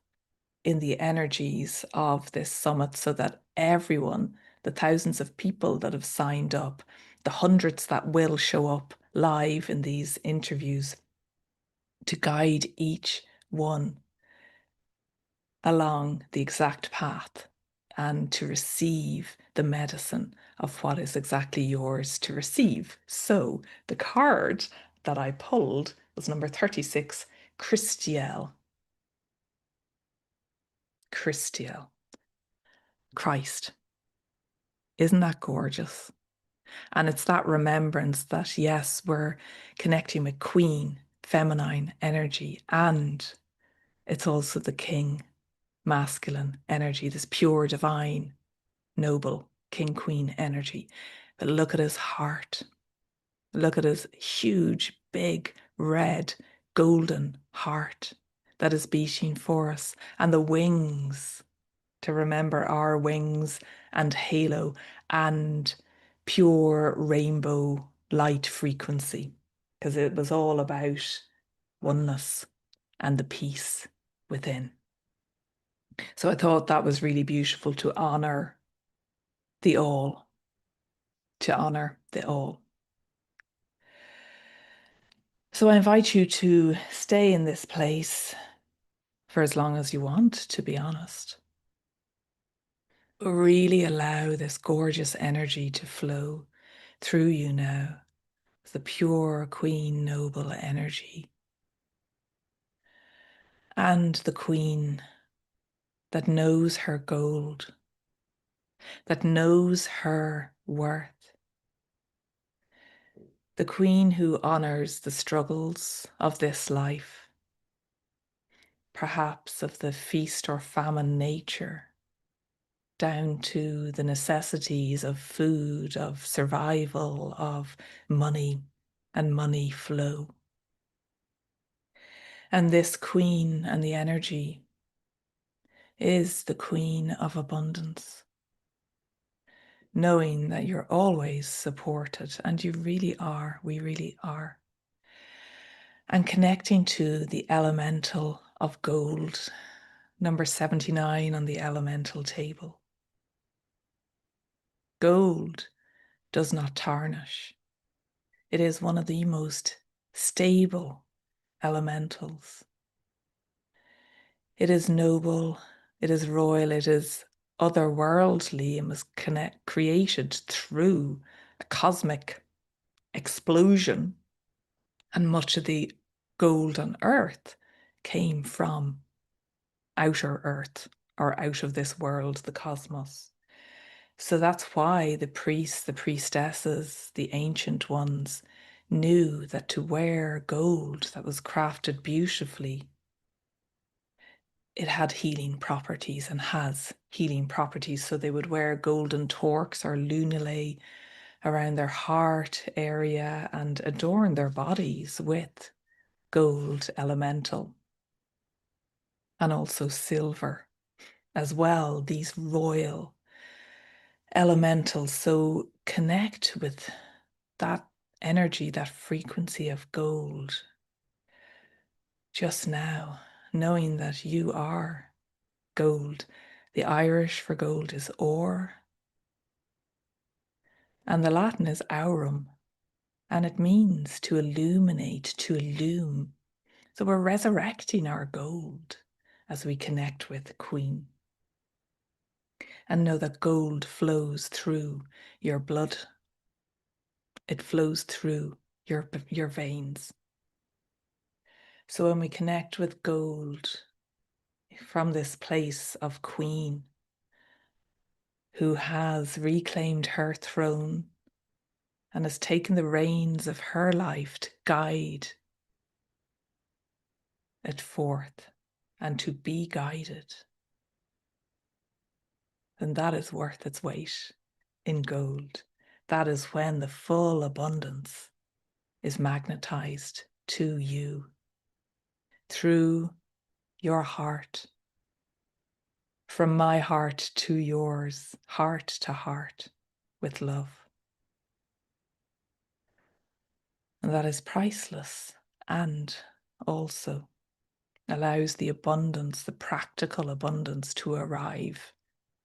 in the energies of this summit so that everyone, the thousands of people that have signed up, the hundreds that will show up live in these interviews, to guide each one along the exact path and to receive the medicine of what is exactly yours to receive. So the card that I pulled was number 36, Christiel. Christiel. Christ. Isn't that gorgeous? And it's that remembrance that, yes, we're connecting with Queen, feminine energy, and it's also the King, masculine energy, this pure, divine, noble King, Queen energy. But look at his heart. Look at his huge, big, red, golden heart that is beating for us, and the wings to remember our wings and halo and pure rainbow light frequency, because it was all about oneness and the peace within. So I thought that was really beautiful to honor the all, to honor the all. So I invite you to stay in this place for as long as you want, to be honest. Really allow this gorgeous energy to flow through you now, the pure Queen noble energy. And the Queen that knows her gold, that knows her worth. The Queen who honors the struggles of this life, perhaps of the feast or famine nature, down to the necessities of food, of survival, of money and money flow. And this Queen and the energy is the Queen of abundance, knowing that you're always supported, and you really are, we really are. And connecting to the elemental of gold, number 79 on the elemental table. Gold does not tarnish. It is one of the most stable elementals. It is noble, it is royal, it is otherworldly, and was created through a cosmic explosion. And much of the gold on earth came from outer earth, or out of this world, the cosmos. So that's why the priests, the priestesses, the ancient ones knew that to wear gold that was crafted beautifully, it had healing properties and has healing properties. So they would wear golden torques or lunulae around their heart area and adorn their bodies with gold elemental, and also silver as well, these royal elementals. So connect with that energy, that frequency of gold just now, knowing that you are gold. The Irish for gold is ore, and the Latin is aurum, and it means to illuminate, to illume. So we're resurrecting our gold as we connect with the Queen. And know that gold flows through your blood. It flows through your veins. So when we connect with gold from this place of Queen, who has reclaimed her throne and has taken the reins of her life to guide it forth and to be guided, then that is worth its weight in gold. That is when the full abundance is magnetized to you through your heart, from my heart to yours, heart to heart, with love. And that is priceless, and also allows the abundance, the practical abundance, to arrive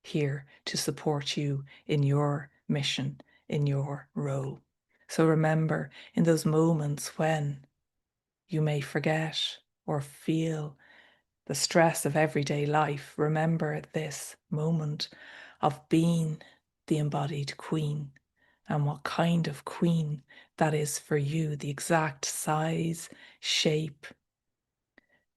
here to support you in your mission, in your role. So remember, in those moments when you may forget or feel the stress of everyday life, remember this moment of being the embodied Queen, and what kind of queen that is for you, the exact size, shape,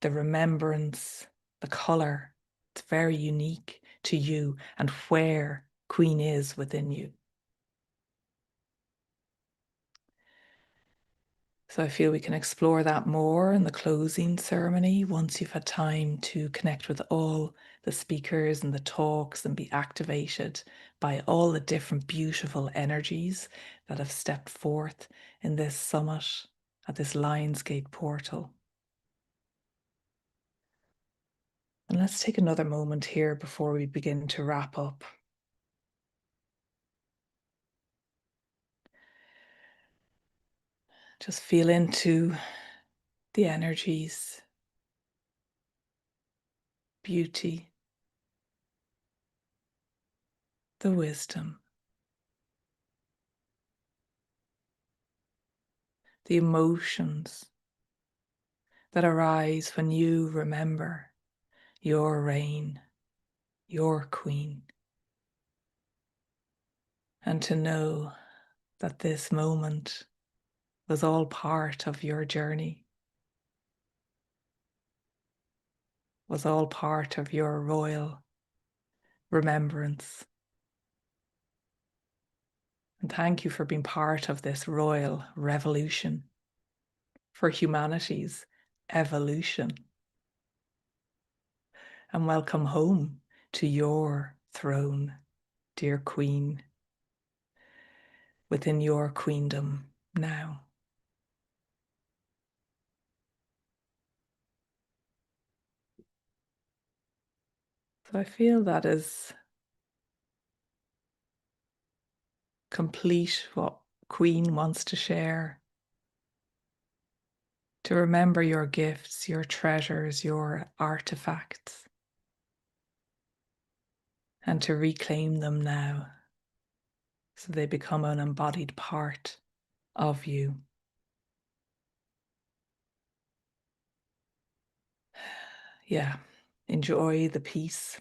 the remembrance, the color. It's very unique to you and where queen is within you. So I feel we can explore that more in the closing ceremony once you've had time to connect with all the speakers and the talks and be activated by all the different beautiful energies that have stepped forth in this summit at this Lionsgate portal. And let's take another moment here before we begin to wrap up. Just feel into the energies, beauty, the wisdom, the emotions that arise when you remember your reign, your queen, and to know that this moment was all part of your journey, was all part of your royal remembrance. And thank you for being part of this royal revolution for humanity's evolution. And welcome home to your throne, dear Queen, within your queendom now. So I feel that is complete what Queen wants to share. To remember your gifts, your treasures, your artifacts, and to reclaim them now so they become an embodied part of you. Yeah, enjoy the peace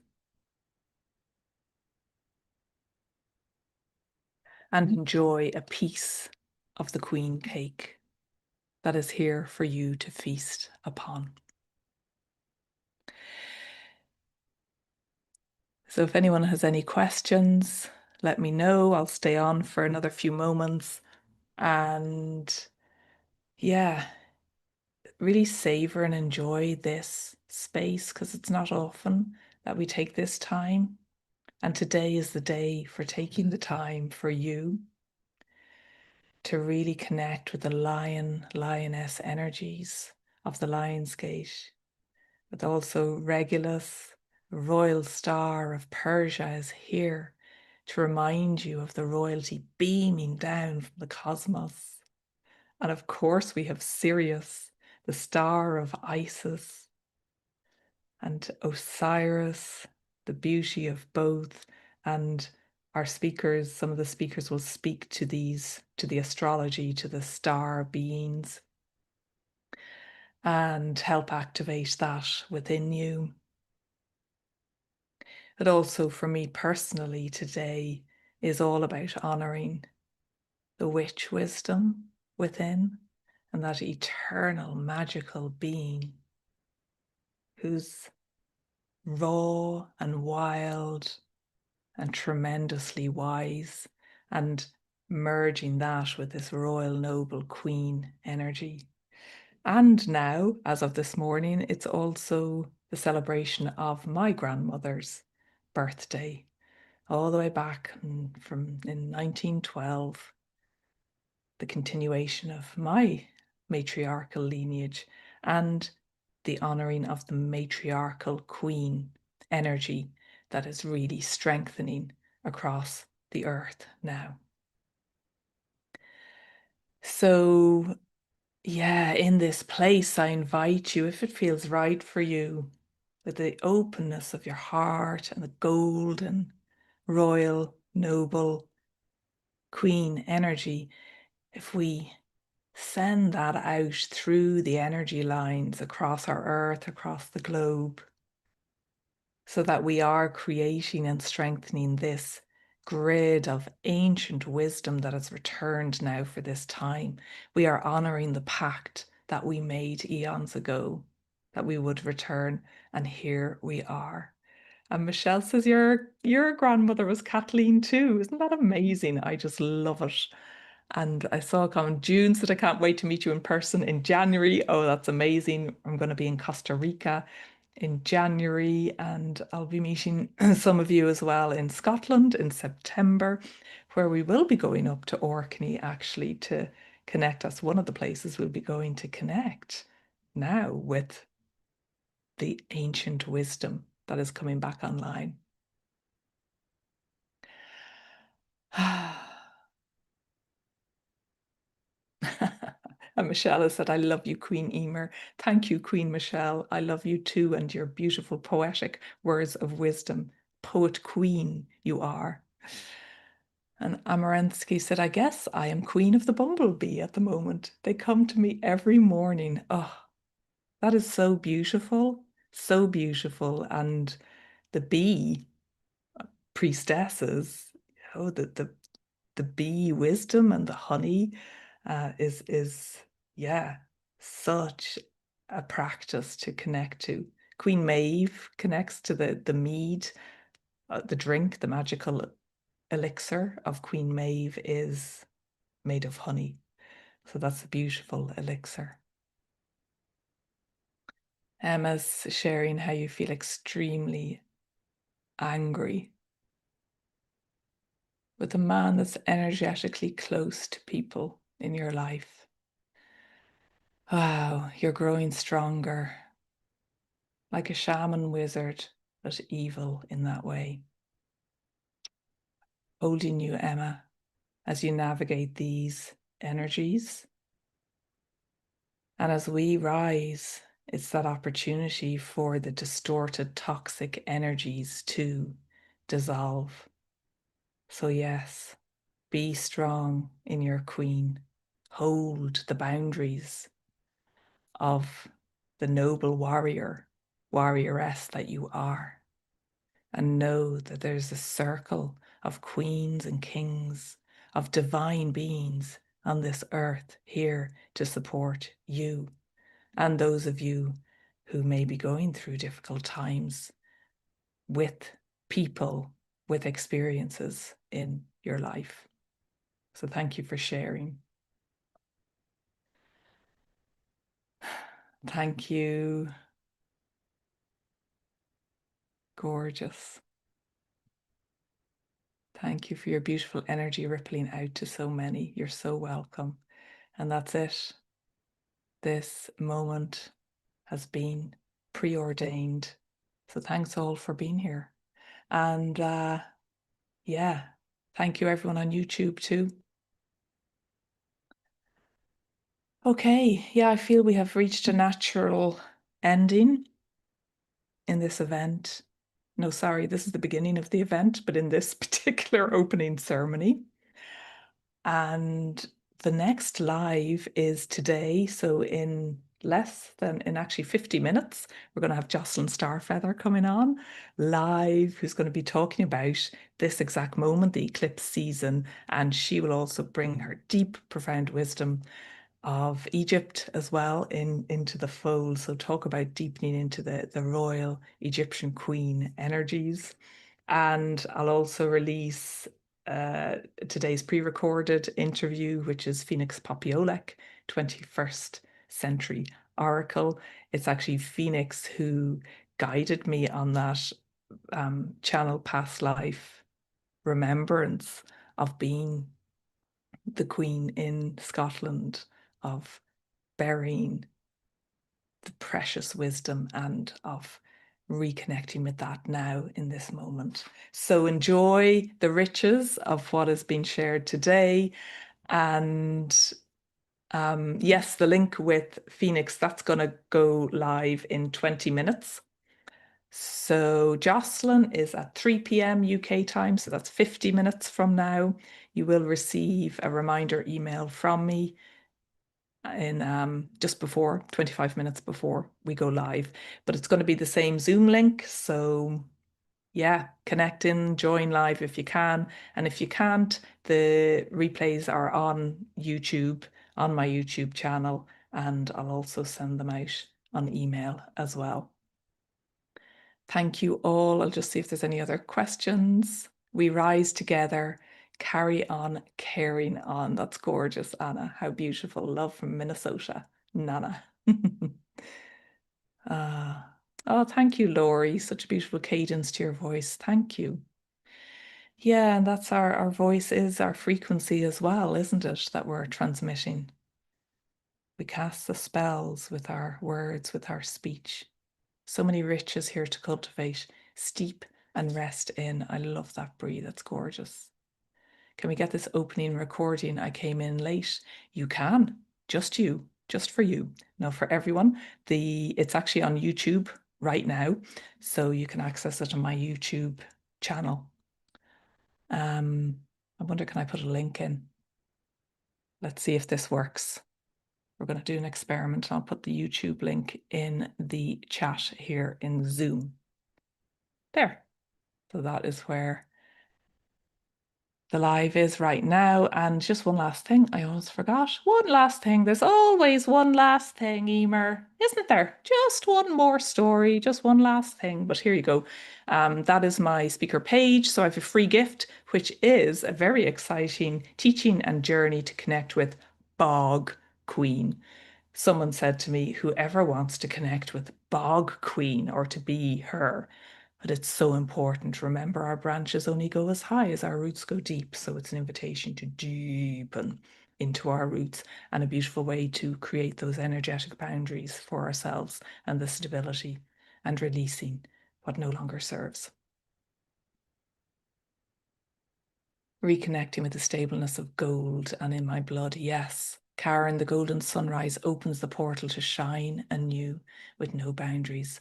and enjoy a piece of the queen cake that is here for you to feast upon. So if anyone has any questions, let me know. I'll stay on for another few moments. And yeah, really savor and enjoy this space because it's not often that we take this time. And today is the day for taking the time for you to really connect with the lion, lioness energies of the Lionsgate, but also Regulus, royal star of Persia, is here to remind you of the royalty beaming down from the cosmos. And of course, we have Sirius, the star of Isis, and Osiris, the beauty of both. And our speakers, some of the speakers will speak to these, to the astrology, to the star beings, and help activate that within you. But also for me personally today is all about honoring the witch wisdom within and that eternal magical being who's raw and wild and tremendously wise, and merging that with this royal noble queen energy. And now, as of this morning, it's also the celebration of my grandmother's birthday, all the way back from in 1912, the continuation of my matriarchal lineage and the honoring of the matriarchal queen energy that is really strengthening across the earth now. So, yeah, in this place, I invite you, if it feels right for you, with the openness of your heart and the golden, royal, noble queen energy, if we send that out through the energy lines across our earth, across the globe, so that we are creating and strengthening this grid of ancient wisdom that has returned now for this time. We are honoring the pact that we made eons ago that we would return, and here we are. And Michelle says your grandmother was Kathleen too. Isn't that amazing? I just love it. And I saw a comment, June said, I can't wait to meet you in person in January. Oh, that's amazing. I'm going to be in Costa Rica in January, and I'll be meeting some of you as well in Scotland in September, where we will be going up to Orkney actually to connect. That's one of the places we'll be going to connect now with the ancient wisdom that is coming back online. And Michelle has said, I love you, Queen Eimear. Thank you, Queen Michelle. I love you too, and your beautiful poetic words of wisdom. Poet queen, you are. And Amarensky said, I guess I am queen of the bumblebee at the moment. They come to me every morning. Oh, that is so beautiful, so beautiful. And the bee priestesses, oh, the bee wisdom and the honey is yeah, such a practice to connect to. Queen Maeve connects to the mead, the drink, the magical elixir of Queen Maeve is made of honey. So that's a beautiful elixir. Emma's sharing how you feel extremely angry with a man that's energetically close to people in your life. Wow, you're growing stronger, like a shaman wizard, but evil in that way. Holding you, Emma, as you navigate these energies. And as we rise, it's that opportunity for the distorted, toxic energies to dissolve. So, yes, be strong in your queen. Hold the boundaries of the noble warrior, warrioress that you are. And know that there's a circle of queens and kings, of divine beings on this earth here to support you and those of you who may be going through difficult times with people, with experiences in your life. So thank you for sharing. Thank you. Gorgeous. Thank you for your beautiful energy rippling out to so many. You're so welcome. And that's it. This moment has been preordained. So thanks all for being here. And yeah, thank you everyone on YouTube too. Okay, yeah, I feel we have reached a natural ending in this event. No, sorry, this is the beginning of the event, but in this particular opening ceremony. And the next live is today. So in actually 50 minutes, we're going to have Jocelyn Starfeather coming on live, who's going to be talking about this exact moment, the eclipse season. And she will also bring her deep, profound wisdom of Egypt as well into the fold. So talk about deepening into the royal Egyptian queen energies. And I'll also release today's pre-recorded interview, which is Phoenix Popiolek, 21st Century Oracle. It's actually Phoenix who guided me on that channel past life remembrance of being the Queen in Scotland, of burying the precious wisdom and of reconnecting with that now in this moment. So enjoy the riches of what has been shared today. And yes, the link with Phoenix, that's going to go live in 20 minutes. So Jocelyn is at 3 p.m. UK time, so that's 50 minutes from now. You will receive a reminder email from me in just before 25 minutes before we go live, but it's going to be the same Zoom link. So Yeah, connect in, join live if you can. And if you can't, the replays are on YouTube, on my YouTube channel, and I'll also send them out on email as well. Thank you all. I'll just see if there's any other questions. We rise together, carry on, caring on. That's gorgeous, Anna. How beautiful. Love from Minnesota, Nana. Oh, thank you, Laurie. Such a beautiful cadence to your voice. Thank you. Yeah, and that's our voice is our frequency as well, isn't it? That we're transmitting. We cast the spells with our words, with our speech. So many riches here to cultivate, steep and rest in. I love that, Brie. That's gorgeous. Can we get this opening recording? I came in late. You can. Just you. Just for you. No, for everyone. It's actually on YouTube right now. So you can access it on my YouTube channel. I wonder, can I put a link in? Let's see if this works. We're going to do an experiment. I'll put the YouTube link in the chat here in Zoom. There. So that is where the live is right now. And just one last thing, I almost forgot. One last thing. There's always one last thing, Eimear, isn't there? Just one more story, just one last thing. But here you go. That is my speaker page. So I have a free gift, which is a very exciting teaching and journey to connect with Bog Queen. Someone said to me, whoever wants to connect with Bog Queen or to be her, but it's so important. Remember, our branches only go as high as our roots go deep. So it's an invitation to deepen into our roots and a beautiful way to create those energetic boundaries for ourselves and the stability and releasing what no longer serves. Reconnecting with the stableness of gold and in my blood, yes. Karen, the golden sunrise opens the portal to shine anew with no boundaries.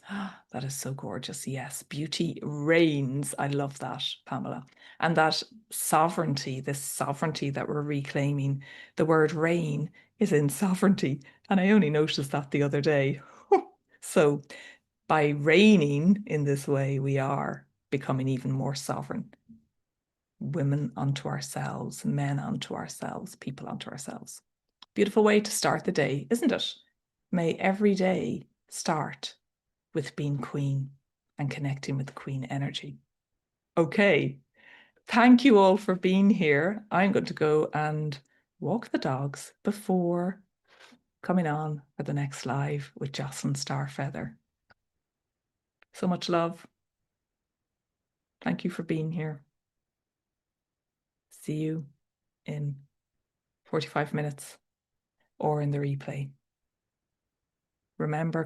That is so gorgeous. Yes, beauty reigns. I love that, Pamela. And that sovereignty, this sovereignty that we're reclaiming, the word reign is in sovereignty. And I only noticed that the other day. So by reigning in this way, we are becoming even more sovereign. Women unto ourselves, men unto ourselves, people unto ourselves. Beautiful way to start the day, isn't it? May every day start with being queen and connecting with the queen energy. Okay. Thank you all for being here. I'm going to go and walk the dogs before coming on for the next live with Jocelyn Starfeather. So much love. Thank you for being here. See you in 45 minutes or in the replay. Remember,